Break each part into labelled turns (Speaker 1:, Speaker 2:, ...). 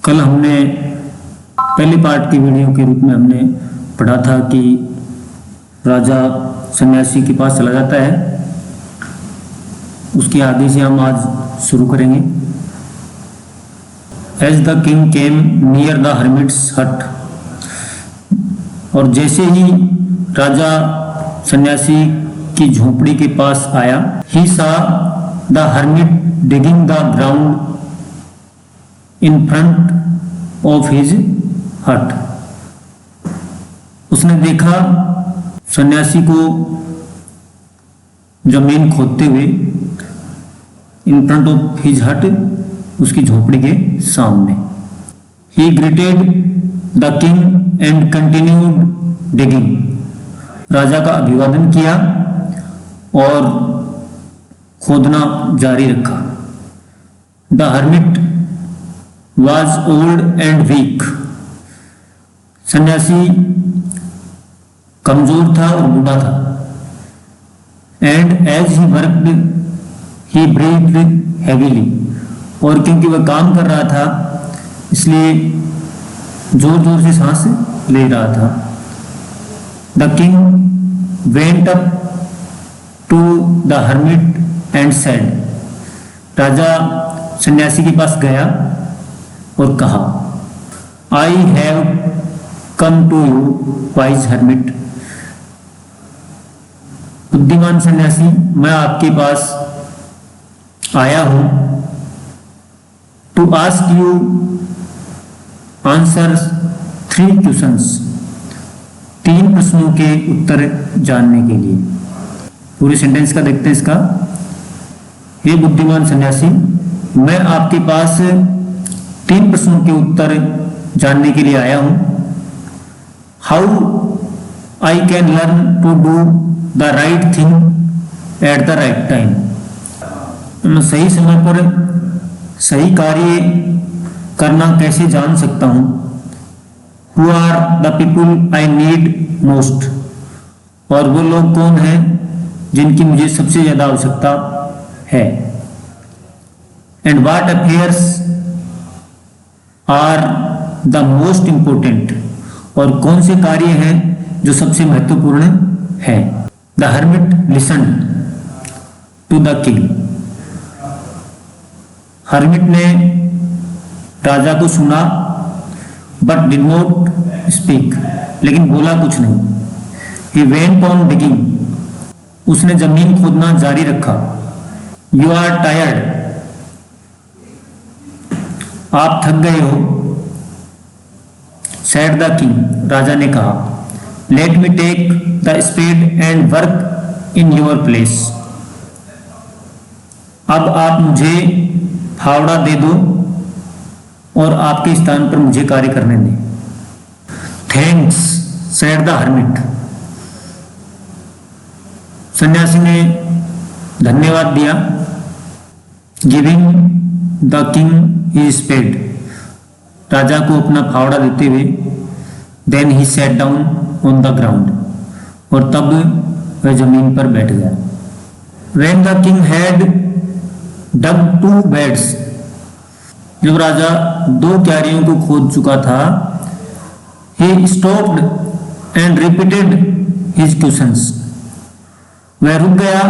Speaker 1: कल हमने पहली पार्ट की वीडियो के रूप में हमने पढ़ा था कि राजा सन्यासी के पास चला जाता है। उसके आगे से हम आज शुरू करेंगे। As the king came near the hermit's hut, और जैसे ही राजा सन्यासी की झोपड़ी के पास आया, ही सा the hermit digging the ground in front of his हट। उसने देखा सन्यासी को जमीन खोदते हुए इन फ्रंट ऑफ हिज हट, उसकी झोपड़ी के सामने। He greeted the king and continued digging. राजा का अभिवादन किया और खोदना जारी रखा। The hermit was old and weak. सन्यासी कमजोर था और बूढ़ा था। And as he worked he breathed heavily, और क्योंकि वह काम कर रहा था इसलिए जोर जोर से सांस ले रहा था। The king went up to the hermit and said. राजा सन्यासी के पास गया और कहा, I have come to you wise hermit. बुद्धिमान सन्यासी, मैं आपके पास आया हूं to ask you answer 3 questions. 3 प्रश्नों के उत्तर जानने के लिए। पूरे सेंटेंस का देखते हैं इसका। हे बुद्धिमान सन्यासी, मैं आपके पास 3 प्रश्नों के उत्तर जानने के लिए आया हूं। How I can learn to do the right thing at the right time. मैं सही समय पर सही कार्य करना कैसे जान सकता हूं। Who are the people I need most. और वो लोग कौन हैं जिनकी मुझे सबसे ज्यादा आवश्यकता है। And what affairs are the most important. और कौन से कार्य हैं जो सबसे महत्वपूर्ण है। The hermit listen to the king. Hermit ने राजा को सुना बट डिड नॉट स्पीक, लेकिन बोला कुछ नहीं। He went on digging. उसने जमीन खोदना जारी रखा। You are tired. आप थक गए हो। Said the king. राजा ने कहा, let me take the spade and work in your place. अब आप मुझे फावड़ा दे दो और आपके स्थान पर मुझे कार्य करने दें। Thanks said the hermit. सन्यासी ने धन्यवाद दिया। Giving the king his spade. राजा को अपना फावड़ा देते हुए। Then he sat down on the ground. और तब वह जमीन पर बैठ गया। When the king had dug 2 beds. जब राजा 2 क्यारियों को खोद चुका था, he stopped and repeated his questions. वह रुक गया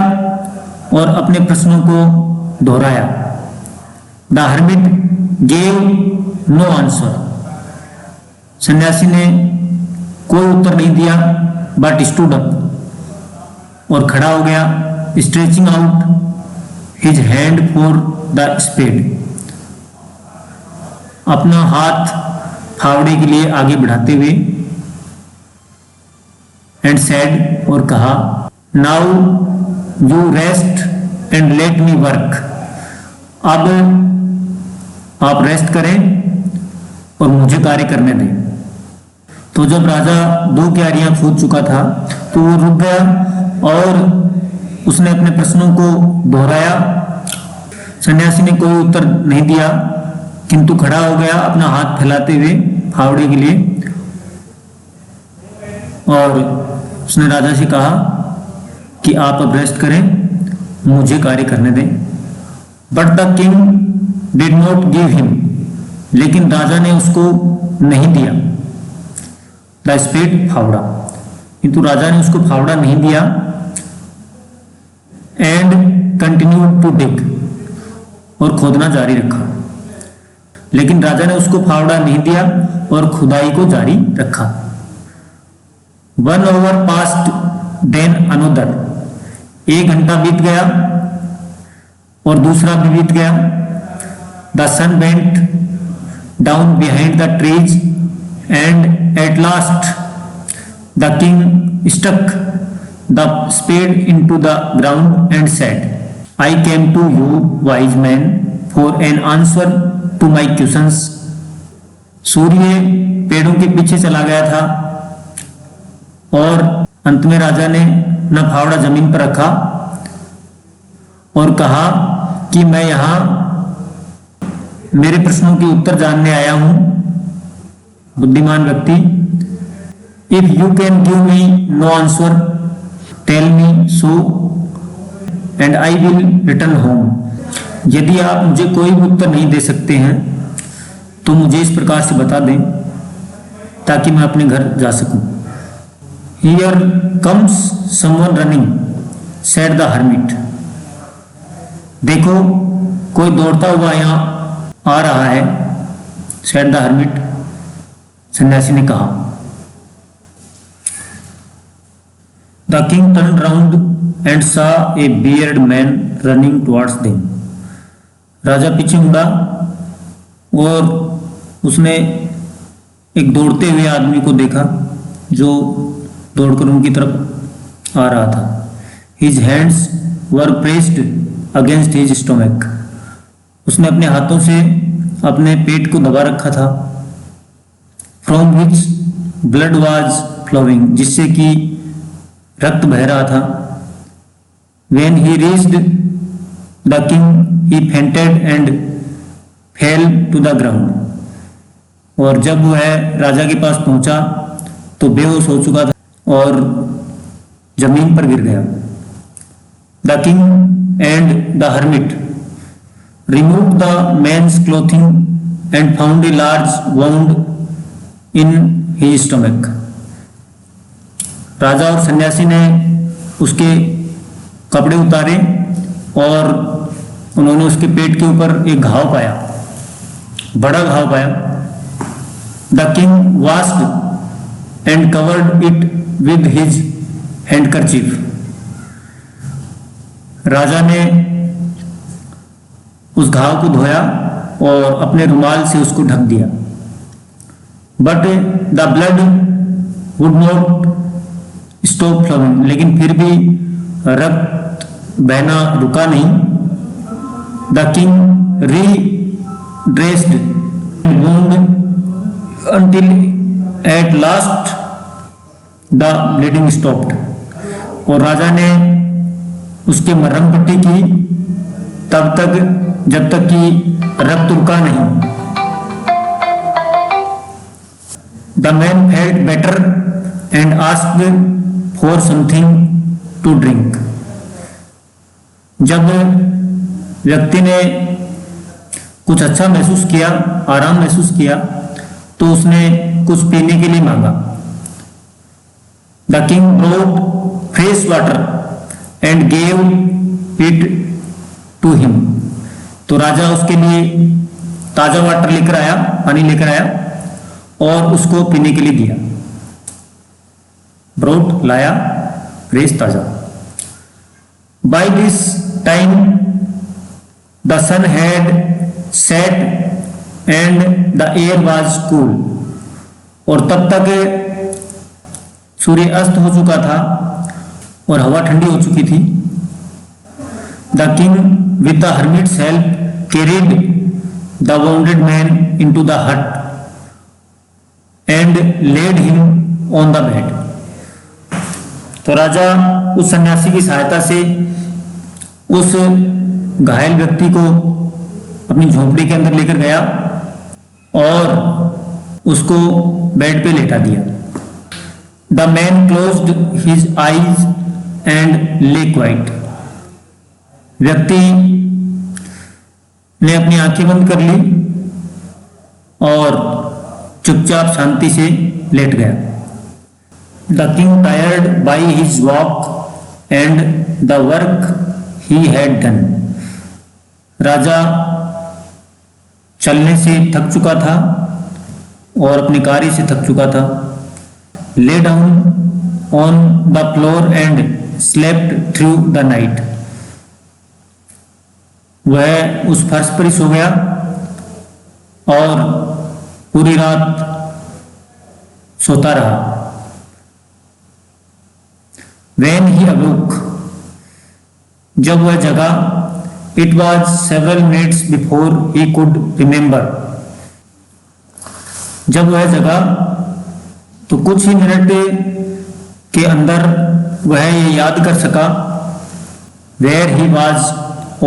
Speaker 1: और अपने प्रश्नों को दोहराया। The hermit gave no answer. सन्यासी ने कोई उत्तर नहीं दिया बट स्टूड अप, और खड़ा हो गया। Stretching out his hand for the spade. अपना हाथ फावड़े के लिए आगे बढ़ाते हुए। एंड सेड, और कहा, now you rest and let me work. अब आप रेस्ट करें और मुझे कार्य करने दें। तो जब राजा 2 क्यारियां खोद चुका था तो वो रुक गया और उसने अपने प्रश्नों को दोहराया। सन्यासी ने कोई उत्तर नहीं दिया किंतु खड़ा हो गया अपना हाथ फैलाते हुए फावड़े के लिए, और उसने राजा से कहा कि आप अब रेस्ट करें, मुझे कार्य करने दें। But the king did not give him लेकिन राजा ने उसको नहीं दिया, द स्पेड फावड़ा, किंतु राजा ने उसको फावड़ा नहीं दिया। एंड कंटिन्यूड टू डिग, और खोदना जारी रखा। लेकिन राजा ने उसको फावड़ा नहीं दिया और खुदाई को जारी रखा। 1 hour passed, then another, 1 घंटा बीत गया और दूसरा भी बीत गया। The sun went down behind the trees and at last the king stuck the spade into the ground and said, I came to you, wise man, for an answer to my questions. सूर्य पेड़ों के पीछे चला गया था और अंत में राजा ने अपना फावड़ा जमीन पर रखा और कहा कि मैं यहां मेरे प्रश्नों के उत्तर जानने आया हूं, बुद्धिमान व्यक्ति। If you can give me no answer, tell me so and I will return home. यदि आप मुझे कोई भी उत्तर नहीं दे सकते हैं तो मुझे इस प्रकार से बता दें ताकि मैं अपने घर जा सकूं। Here comes someone running, said the hermit. देखो कोई दौड़ता हुआ यहाँ आ रहा है, सेड द हर्मिट, सन्यासी ने कहा। The king turn round and saw a beard man running towards them. राजा पीछे मुड़ा और उसने एक दौड़ते हुए आदमी को देखा जो दौड़कर उनकी तरफ आ रहा था। His hands were pressed against his stomach. उसने अपने हाथों से अपने पेट को दबा रखा था। From which blood was flowing, जिससे कि रक्त बह रहा था। When he reached the king, he fainted and fell to the ground. और जब वह राजा के पास पहुंचा तो बेहोश हो चुका था और जमीन पर गिर गया। The king and the hermit removed the man's clothing and found a large wound in his stomach. राजा और सन्यासी ने उसके कपड़े उतारे और उन्होंने उसके पेट के ऊपर एक घाव पाया, बड़ा घाव पाया। The king washed and covered it with his handkerchief. राजा ने उस घाव को धोया और अपने रुमाल से उसको ढक दिया। But the blood would not stop flowing, लेकिन फिर भी रक्त बहना रुका नहीं। The king redressed wound until at last the bleeding stopped। और राजा ने उसके मरहम पट्टी की तब तक जब तक कि रक्त रुका नहीं। The man felt better and asked for something to drink। जब व्यक्ति ने कुछ अच्छा महसूस किया, आराम महसूस किया, तो उसने कुछ पीने के लिए मांगा। The king brought fresh water and gave it to him. तो राजा उसके लिए ताजा वाटर लेकर आया, पानी लेकर आया और उसको पीने के लिए दिया। ब्रॉट लाया, फ्रेश ताजा। By this time the sun had set and the air was cool. और तब तक सूर्य अस्त हो चुका था और हवा ठंडी हो चुकी थी। The king with the hermit's help carried the wounded man into the hut and laid him on the bed. तो राजा उस सन्यासी की सहायता से उस घायल व्यक्ति को अपनी झोपड़ी के अंदर लेकर गया और उसको बेड पे लेटा दिया। The man closed his eyes and ले क्वाइट। व्यक्ति ने अपनी आंखें बंद कर ली और चुपचाप शांति से लेट गया। The king tired by his walk and the work he had done. राजा चलने से थक चुका था और अपने कार्य से थक चुका था। Lay down on the floor and slept through the night. वह उस फर्श पर ही सो गया और पूरी रात सोता रहा। When he awoke, जब वह जगा, it was several minutes before he could remember। जब वह जगा तो कुछ ही मिनट के अंदर वह ये याद कर सका where he was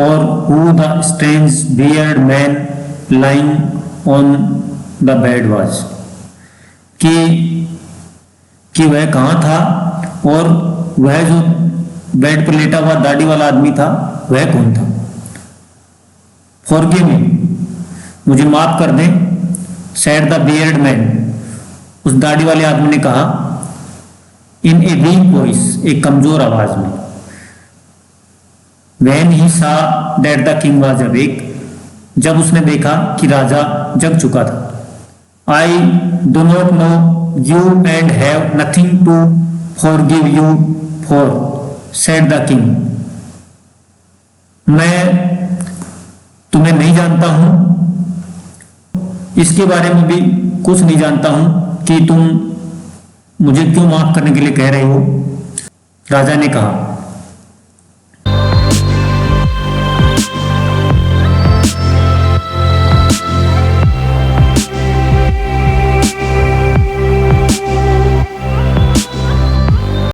Speaker 1: or who the strange bearded man lying on the bed was। कि वह कहाँ था और वह जो बेड पर लेटा हुआ दाढ़ी वाला आदमी था वह कौन था। फॉरगिव मी, मुझे माफ कर दें, सेड द बियर्ड मैन, उस दाढ़ी वाले आदमी ने कहा, इन ए वीक वॉइस, एक कमजोर आवाज में। When he saw that the king was awake, जब उसने देखा कि राजा जग चुका था। I do not know you and have nothing to forgive you for, said the king। मैं तुम्हें नहीं जानता हूं, इसके बारे में भी कुछ नहीं जानता हूं कि तुम मुझे क्यों माफ करने के लिए कह रहे हो, राजा ने कहा।